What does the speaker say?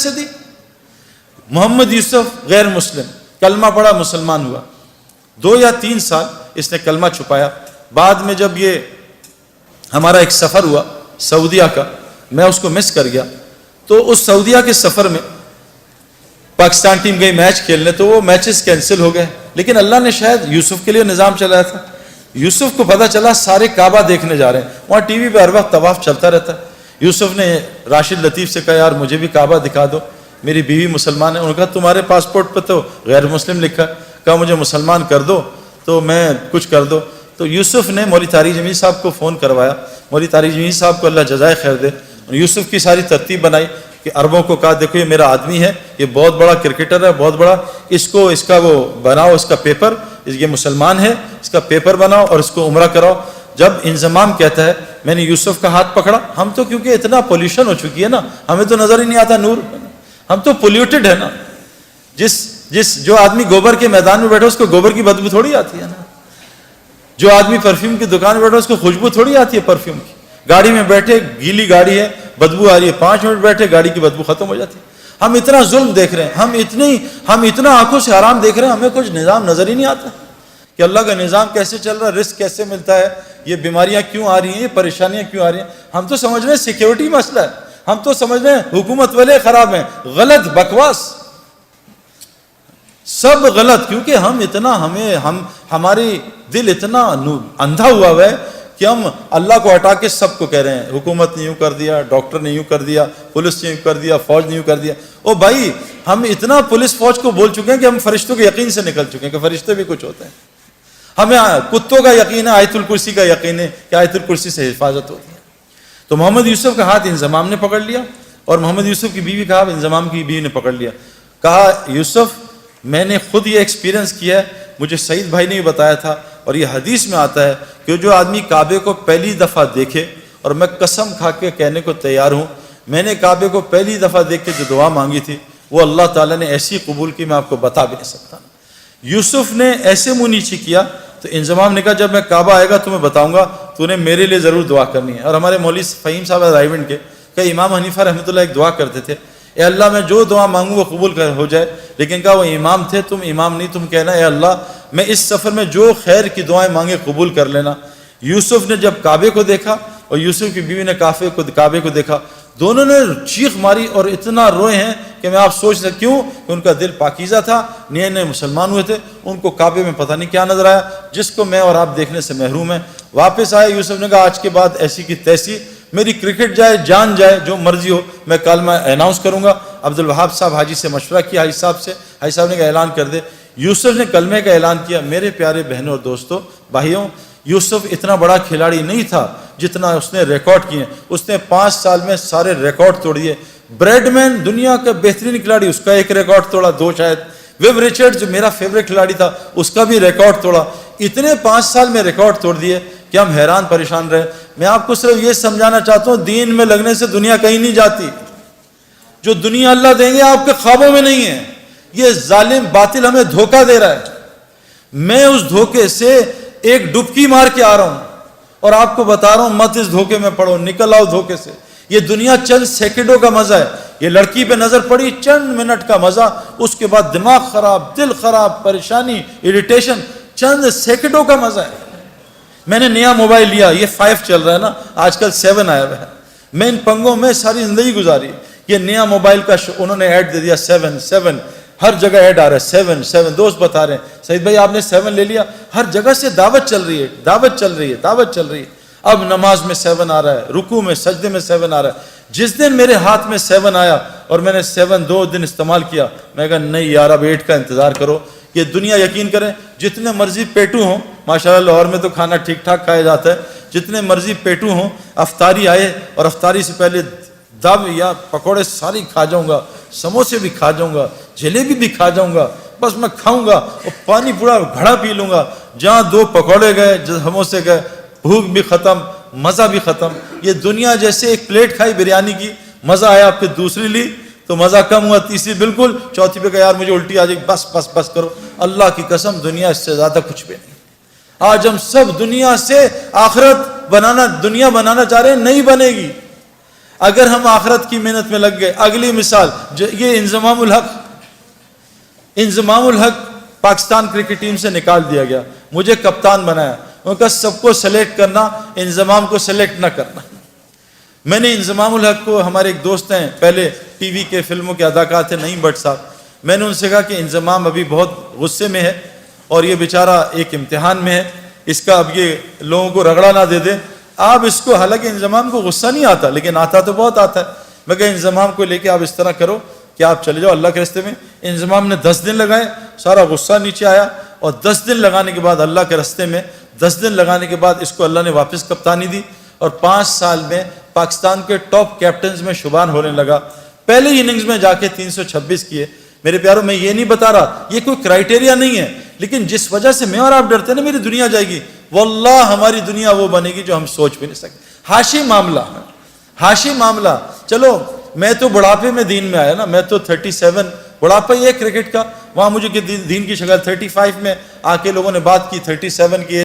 کیسے دی؟ محمد یوسف غیر مسلم، کلمہ پڑھا، مسلمان ہوا، 2 یا 3 سال اس نے کلمہ چھپایا۔ بعد میں جب یہ ہمارا ایک سفر ہوا سعودیہ کا، میں اس کو مس کر گیا، تو اس سعودیہ کے سفر میں پاکستان ٹیم گئی میچ کھیلنے، تو وہ میچز کینسل ہو گئے، لیکن اللہ نے شاید یوسف کے لیے نظام چلایا تھا۔ یوسف کو پتہ چلا سارے کعبہ دیکھنے جا رہے ہیں، وہاں ٹی وی پہ ہر وقت طواف چلتا رہتا ہے۔ یوسف نے راشد لطیف سے کہا یار مجھے بھی کعبہ دکھا دو، میری بیوی مسلمان ہے۔ انہوں نے کہا تمہارے پاسپورٹ پہ تو غیر مسلم لکھا ہے۔ کہا مجھے مسلمان کر دو تو میں کچھ کر دو۔ تو یوسف نے مولوی طارق جمیل صاحب کو فون کروایا، مولوی طارق جمیل صاحب کو اللہ جزائے خیر دے، یوسف کی ساری ترتیب بنائی کہ عربوں کو کہا دیکھو یہ میرا آدمی ہے، یہ بہت بڑا کرکٹر ہے، بہت بڑا، اس کا وہ بناؤ، اس کا پیپر، یہ مسلمان ہے، اس کا پیپر بناؤ اور اس کو عمرہ کراؤ۔ جب انضمام کہتا ہے میں نے یوسف کا ہاتھ پکڑا، ہم تو کیونکہ اتنا پولیوشن ہو چکی ہے نا، ہمیں تو نظر ہی نہیں آتا نور، ہم تو پولیوٹڈ ہے نا۔ جو آدمی گوبر کے میدان میں بیٹھا اس کو گوبر کی بدبو تھوڑی آتی ہے نا، جو آدمی پرفیوم کی دکان میں بیٹھا اس کو خوشبو تھوڑی آتی ہے پرفیوم کی۔ گاڑی میں بیٹھے گیلی گاڑی ہے، بدبو آ رہی ہے، 5 منٹ بیٹھے گاڑی کی بدبو ختم ہو جاتی ہے۔ ہم اتنا ظلم دیکھ رہے ہیں، ہم اتنا آنکھوں سے حرام دیکھ رہے ہیں، ہمیں کچھ نظام نظر ہی نہیں آتا کہ اللہ کا نظام کیسے چل رہا ہے، رزق کیسے ملتا ہے، یہ بیماریاں کیوں آ رہی ہیں، یہ پریشانیاں کیوں آ رہی ہیں۔ ہم تو سمجھ رہے ہیں سیکیورٹی مسئلہ ہے، ہم تو سمجھ رہے ہیں حکومت والے خراب ہیں، غلط، بکواس، سب غلط، کیونکہ ہماری دل اتنا اندھا ہوا ہے کہ ہم اللہ کو ہٹا کے سب کو کہہ رہے ہیں حکومت نے یوں کر دیا، ڈاکٹر نے یوں کر دیا، پولیس نے یوں کر دیا، فوج نے یوں کر دیا۔ او بھائی ہم اتنا پولیس فوج کو بول چکے ہیں کہ ہم فرشتوں کے یقین سے نکل چکے ہیں کہ فرشتے بھی کچھ ہوتے ہیں۔ ہمیں کتوں کا یقین ہے، آیت الکرسی کا یقین ہے کہ آیت الکرسی سے حفاظت ہوتی ہے۔ تو محمد یوسف کا ہاتھ انضمام نے پکڑ لیا، اور محمد یوسف کی بیوی کا ہاتھ انضمام کی بیوی نے پکڑ لیا۔ کہا یوسف میں نے خود یہ ایکسپیرینس کیا ہے، مجھے سعید بھائی نے بتایا تھا، اور یہ حدیث میں آتا ہے کہ جو آدمی کعبے کو پہلی دفعہ دیکھے، اور میں قسم کھا کے کہنے کو تیار ہوں، میں نے کعبے کو پہلی دفعہ دیکھ کے جو دعا مانگی تھی وہ اللہ تعالیٰ نے ایسی قبول کی میں آپ کو بتا بھی نہیں سکتا۔ یوسف نے ایسے منہ نیچے کیا تو انضمام نے کہا جب میں کعبہ آئے گا تمہیں بتاؤں گا، تو نے میرے لیے ضرور دعا کرنی ہے۔ اور ہمارے مولوی فہیم صاحب رائیونڈ کے کہ امام حنیفہ رحمۃ اللہ ایک دعا کرتے تھے، اے اللہ میں جو دعا مانگوں وہ قبول ہو جائے، لیکن کہا وہ امام تھے، تم امام نہیں، تم کہنا اے اللہ میں اس سفر میں جو خیر کی دعائیں مانگے قبول کر لینا۔ یوسف نے جب کعبے کو دیکھا اور یوسف کی بیوی نے کعبے کو دیکھا، دونوں نے چیخ ماری اور اتنا روئے ہیں کہ میں آپ سوچ سکتے کیوں کہ ان کا دل پاکیزہ تھا، نئے نئے مسلمان ہوئے تھے، ان کو کعبے میں پتہ نہیں کیا نظر آیا جس کو میں اور آپ دیکھنے سے محروم ہیں۔ واپس آئے، یوسف نے کہا آج کے بعد ایسی کی تیسی، میری کرکٹ جائے، جان جائے، جو مرضی ہو، میں کلمہ اناؤنس کروں گا۔ عبدالوہاب صاحب حاجی سے مشورہ کیا، حاجی صاحب سے، حاجی صاحب نے کہا اعلان کر دے۔ یوسف نے کلمے کا اعلان کیا۔ میرے پیارے بہنوں اور دوستوں، بھائیوں، یوسف اتنا بڑا کھلاڑی نہیں تھا جتنا اس نے ریکارڈ کیے، اس نے 5 سال میں سارے ریکارڈ توڑ دیے۔ بریڈ مین دنیا کا بہترین کھلاڑی، اس کا ایک ریکارڈ توڑا، 2 شاید۔ ویب ریچرڈ جو میرا فیوریٹ کھلاڑی تھا اس کا بھی ریکارڈ توڑا۔ اتنے 5 سال میں ریکارڈ توڑ دیے کہ ہم حیران پریشان رہے۔ میں آپ کو صرف یہ سمجھانا چاہتا ہوں دین میں لگنے سے دنیا کہیں نہیں جاتی۔ جو دنیا اللہ دیں گے آپ کے خوابوں میں نہیں ہے۔ یہ ظالم باطل ہمیں دھوکہ دے رہا ہے، میں اس دھوکے سے ایک ڈبکی مار کے آ رہا ہوں اور آپ کو بتا رہا ہوں مت اس دھوکے میں پڑو، نکل آؤ دھوکے سے۔ یہ دنیا چند سیکنڈوں کا مزہ ہے، یہ لڑکی پہ نظر پڑی چند منٹ کا مزہ، اس کے بعد دماغ خراب، دل خراب، پریشانی، اریٹیشن، چند سیکنڈوں کا مزہ ہے۔ میں نے نیا موبائل لیا، یہ 5 چل رہا ہے نا، آج کل 7 آیا ہوا ہے، میں ان پنگوں میں ساری زندگی گزاری۔ یہ نیا موبائل کا انہوں نے ایڈ دے دیا 7 ہر جگہ ایڈ آ رہا ہے 7 دوست بتا رہے ہیں سعید بھائی آپ نے 7 لے لیا، ہر جگہ سے دعوت چل رہی ہے، دعوت چل رہی ہے، دعوت چل رہی ہے۔ اب نماز میں 7 آ رہا ہے، رکوع میں، سجدے میں 7 آ رہا ہے۔ جس دن میرے ہاتھ میں 7 آیا اور میں نے 7 2 دن استعمال کیا، میں کہا نہیں یار اب 8 کا انتظار کرو۔ یہ دنیا یقین کریں جتنے مرضی پیٹو ہوں، ماشاءاللہ لاہور میں تو کھانا ٹھیک ٹھاک کھایا جاتا ہے، جتنے مرضی پیٹو ہوں، افطاری آئے اور افطاری سے پہلے دب یا پکوڑے ساری کھا جاؤں گا، سموسے بھی کھا جاؤں گا، جلیبی بھی کھا جاؤں گا، بس میں کھاؤں گا اور پانی پورا گھڑا پی لوں گا۔ جہاں 2 پکوڑے گئے، سموسے گئے، بھوک بھی ختم، مزہ بھی ختم۔ یہ دنیا جیسے ایک پلیٹ کھائی بریانی کی، مزہ آیا، پھر دوسری لی تو مزہ کم ہوا، تیسری بالکل، چوتھی پہ کہا یار مجھے الٹی آ جائے، بس بس بس کرو۔ اللہ کی قسم دنیا اس سے زیادہ کچھ بھی نہیں۔ آج ہم سب دنیا سے آخرت بنانا، دنیا بنانا چاہ رہے ہیں، نہیں بنے گی۔ اگر ہم آخرت کی محنت میں لگ گئے. اگلی مثال یہ انضمام الحق پاکستان کرکٹ ٹیم سے نکال دیا گیا, مجھے کپتان بنایا, ان کا سب کو سلیکٹ کرنا, انضمام کو سلیکٹ نہ کرنا. میں نے انضمام الحق کو, ہمارے ایک دوست ہیں پہلے ٹی وی کے فلموں کے اداکار تھے نعیم بٹ صاحب, میں نے ان سے کہا کہ انضمام ابھی بہت غصے میں ہے اور یہ بیچارہ ایک امتحان میں ہے, اس کا اب یہ لوگوں کو رگڑا نہ دے دے. آپ اس کو, حالانکہ انضمام کو غصہ نہیں آتا لیکن آتا تو بہت آتا ہے, میں کہا انضمام کو لے کے آپ اس طرح کرو کہ آپ چلے جاؤ اللہ کے راستے میں. انضمام نے 10 دن لگائے, سارا غصہ نیچے آیا, اور 10 دن لگانے کے بعد اللہ کے راستے میں 10 دن لگانے کے بعد اس کو اللہ نے واپس کپتانی دی, اور 5 سال میں پاکستان کے ٹاپ کیپٹنز میں شمار ہونے لگا. پہلے اننگز میں جا کے 326 کیے. میرے پیاروں, میں یہ نہیں بتا رہا, یہ کوئی کرائٹیریا نہیں ہے, لیکن جس وجہ سے میں اور آپ ڈرتے ہیں نا میری دنیا جائے گی, واللہ ہماری دنیا وہ بنے گی جو ہم سوچ بھی نہیں سکتے. حاشی معاملہ. چلو میں تو بڑھاپے میں دین میں آیا نا, میں تو 37 بڑھاپا ہی ہے کرکٹ کا, وہاں مجھے دین کی شکل 35 میں آ کے لوگوں نے بات کی, 37 کی